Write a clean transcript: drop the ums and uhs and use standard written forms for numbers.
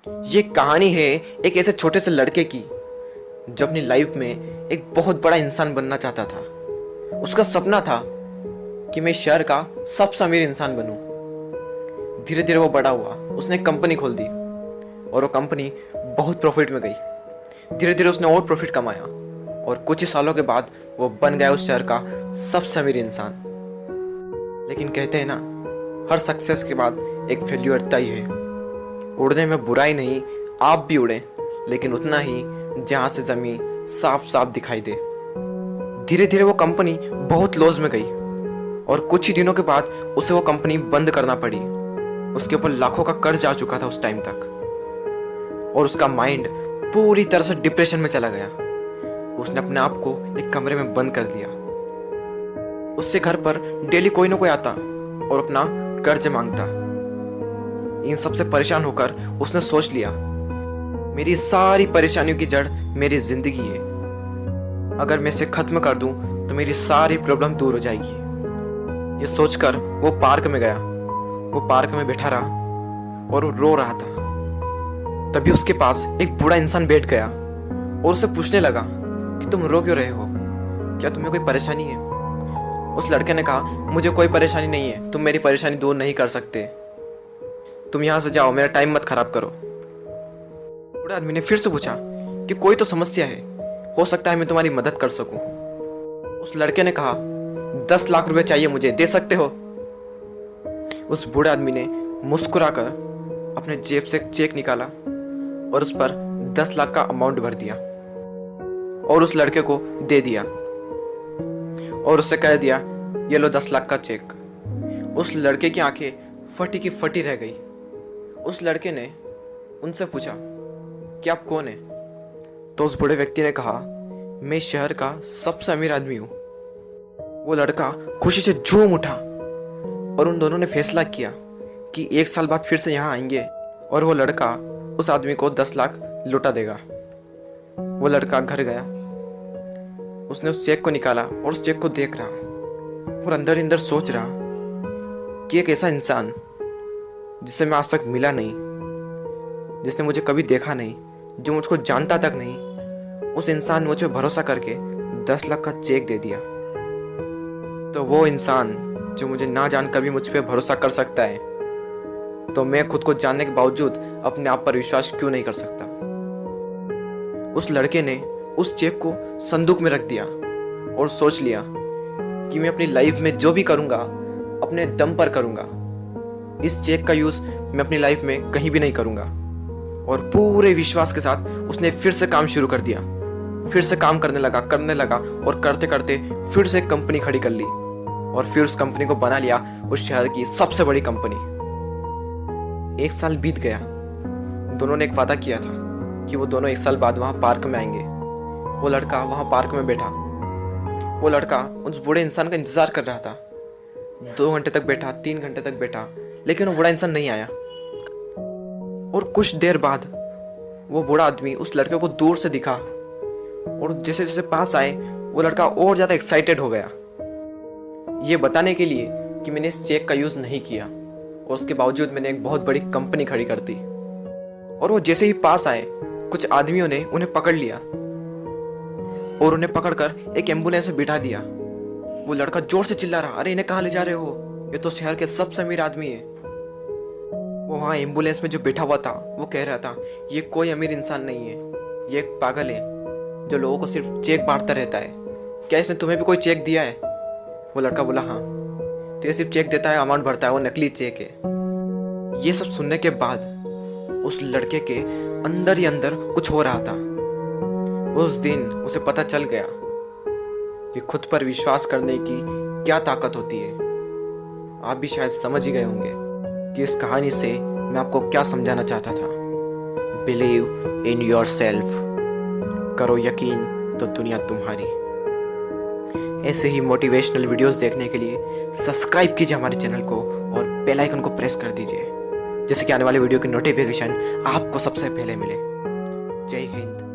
ये कहानी है एक ऐसे छोटे से लड़के की जो अपनी लाइफ में एक बहुत बड़ा इंसान बनना चाहता था। उसका सपना था कि मैं शहर का सबसे अमीर इंसान बनूं। धीरे धीरे वो बड़ा हुआ, उसने एक कंपनी खोल दी और वो कंपनी बहुत प्रॉफिट में गई। धीरे धीरे उसने और प्रॉफिट कमाया और कुछ ही सालों के बाद वो बन गया उस शहर का सबसे अमीर इंसान। लेकिन कहते हैं ना, हर सक्सेस के बाद एक फेल्यूर तय है। उड़ने में बुराई नहीं, आप भी उड़े, लेकिन उतना ही जहां से जमीन साफ साफ दिखाई दे। धीरे धीरे वो कंपनी बहुत लॉस में गई और कुछ ही दिनों के बाद उसे वो कंपनी बंद करना पड़ी। उसके ऊपर लाखों का कर्ज आ चुका था उस टाइम तक और उसका माइंड पूरी तरह से डिप्रेशन में चला गया। उसने अपने आप को एक कमरे में बंद कर दिया। उससे घर पर डेली कोई ना कोई आता और अपना कर्ज मांगता। इन सबसे परेशान होकर उसने सोच लिया, मेरी सारी परेशानियों की जड़ मेरी जिंदगी है। अगर मैं इसे खत्म कर दूं तो मेरी सारी प्रॉब्लम दूर हो जाएगी। ये सोचकर वो पार्क में गया। वो पार्क में बैठा रहा और वो रो रहा था। तभी उसके पास एक बूढ़ा इंसान बैठ गया और उससे पूछने लगा कि तुम रो क्यों रहे हो, क्या तुम्हें कोई परेशानी है? उस लड़के ने कहा, मुझे कोई परेशानी नहीं है, तुम मेरी परेशानी दूर नहीं कर सकते, तुम यहां से जाओ, मेरा टाइम मत खराब करो। बूढ़े आदमी ने फिर से पूछा कि कोई तो समस्या है, हो सकता है मैं तुम्हारी मदद कर सकूं। उस लड़के ने कहा, 10 लाख रुपए चाहिए मुझे, दे सकते हो? उस बूढ़े आदमी ने मुस्कुराकर अपने जेब से एक चेक निकाला और उस पर 10 लाख का अमाउंट भर दिया और उस लड़के को दे दिया और उससे कह दिया, ये लो 10 लाख का चेक। उस लड़के की आंखें फटी की फटी रह गई। उस लड़के ने उनसे पूछा कि आप कौन है? तो उस बूढ़े व्यक्ति ने कहा, मैं शहर का सबसे अमीर आदमी हूं। वो लड़का खुशी से झूम उठा और उन दोनों ने फैसला किया कि 1 साल बाद फिर से यहां आएंगे और वो लड़का उस आदमी को 10 लाख लौटा देगा। वो लड़का घर गया, उसने उस चेक को निकाला और उस चेक को देख रहा और अंदर अंदर सोच रहा कि एक ऐसा इंसान जिससे मैं आज तक मिला नहीं, जिसने मुझे कभी देखा नहीं, जो मुझको जानता तक नहीं, उस इंसान ने मुझे भरोसा करके 10 लाख का चेक दे दिया। तो वो इंसान जो मुझे ना जानकर भी मुझ पर भरोसा कर सकता है, तो मैं खुद को जानने के बावजूद अपने आप पर विश्वास क्यों नहीं कर सकता? उस लड़के ने उस चेक को संदूक में रख दिया और सोच लिया कि मैं अपनी लाइफ में जो भी करूंगा अपने दम पर करूंगा। इस चेक का यूज मैं अपनी लाइफ में कहीं भी नहीं करूंगा। और पूरे विश्वास के साथ उसने फिर से काम शुरू कर दिया। फिर से काम करने लगा और करते करते फिर से एक कंपनी खड़ी कर ली और फिर उस कंपनी को बना लिया उस शहर की सबसे बड़ी कंपनी। 1 साल बीत गया। दोनों ने एक वादा किया था कि वो दोनों 1 साल बाद वहां पार्क में आएंगे। वो लड़का वहां पार्क में बैठा। वो लड़का उस बूढ़े इंसान का इंतजार कर रहा था। 2 घंटे तक बैठा, 3 घंटे तक बैठा, लेकिन वो बूढ़ा इंसान नहीं आया। और कुछ देर बाद वो बूढ़ा आदमी उस लड़के को दूर से दिखा और जैसे जैसे पास आए वो लड़का और ज्यादा एक्साइटेड हो गया, ये बताने के लिए कि मैंने इस चेक का यूज नहीं किया और उसके बावजूद मैंने एक बहुत बड़ी कंपनी खड़ी कर दी। और वो जैसे ही पास आए, कुछ आदमियों ने उन्हें पकड़ लिया और उन्हें पकड़कर एक एम्बुलेंस में बिठा दिया। वो लड़का जोर से चिल्ला रहा, अरे इन्हें कहाँ ले जा रहे हो, ये तो शहर के सबसे अमीर आदमी है। वो वहाँ एम्बुलेंस में जो बैठा हुआ था वो कह रहा था, ये कोई अमीर इंसान नहीं है, ये एक पागल है जो लोगों को सिर्फ चेक बांटता रहता है। क्या इसने तुम्हें भी कोई चेक दिया है? वो लड़का बोला, हाँ। तो ये सिर्फ चेक देता है, अमाउंट भरता है, वो नकली चेक है। ये सब सुनने के बाद उस लड़के के अंदर ही अंदर कुछ हो रहा था। उस दिन उसे पता चल गया कि खुद पर विश्वास करने की क्या ताकत होती है। आप भी शायद समझ ही गए होंगे कि इस कहानी से मैं आपको क्या समझाना चाहता था। बिलीव इन योर सेल्फ, करो यकीन तो दुनिया तुम्हारी। ऐसे ही मोटिवेशनल वीडियोस देखने के लिए सब्सक्राइब कीजिए हमारे चैनल को और बेल आइकन को प्रेस कर दीजिए, जिससे कि आने वाले वीडियो की नोटिफिकेशन आपको सबसे पहले मिले। जय हिंद।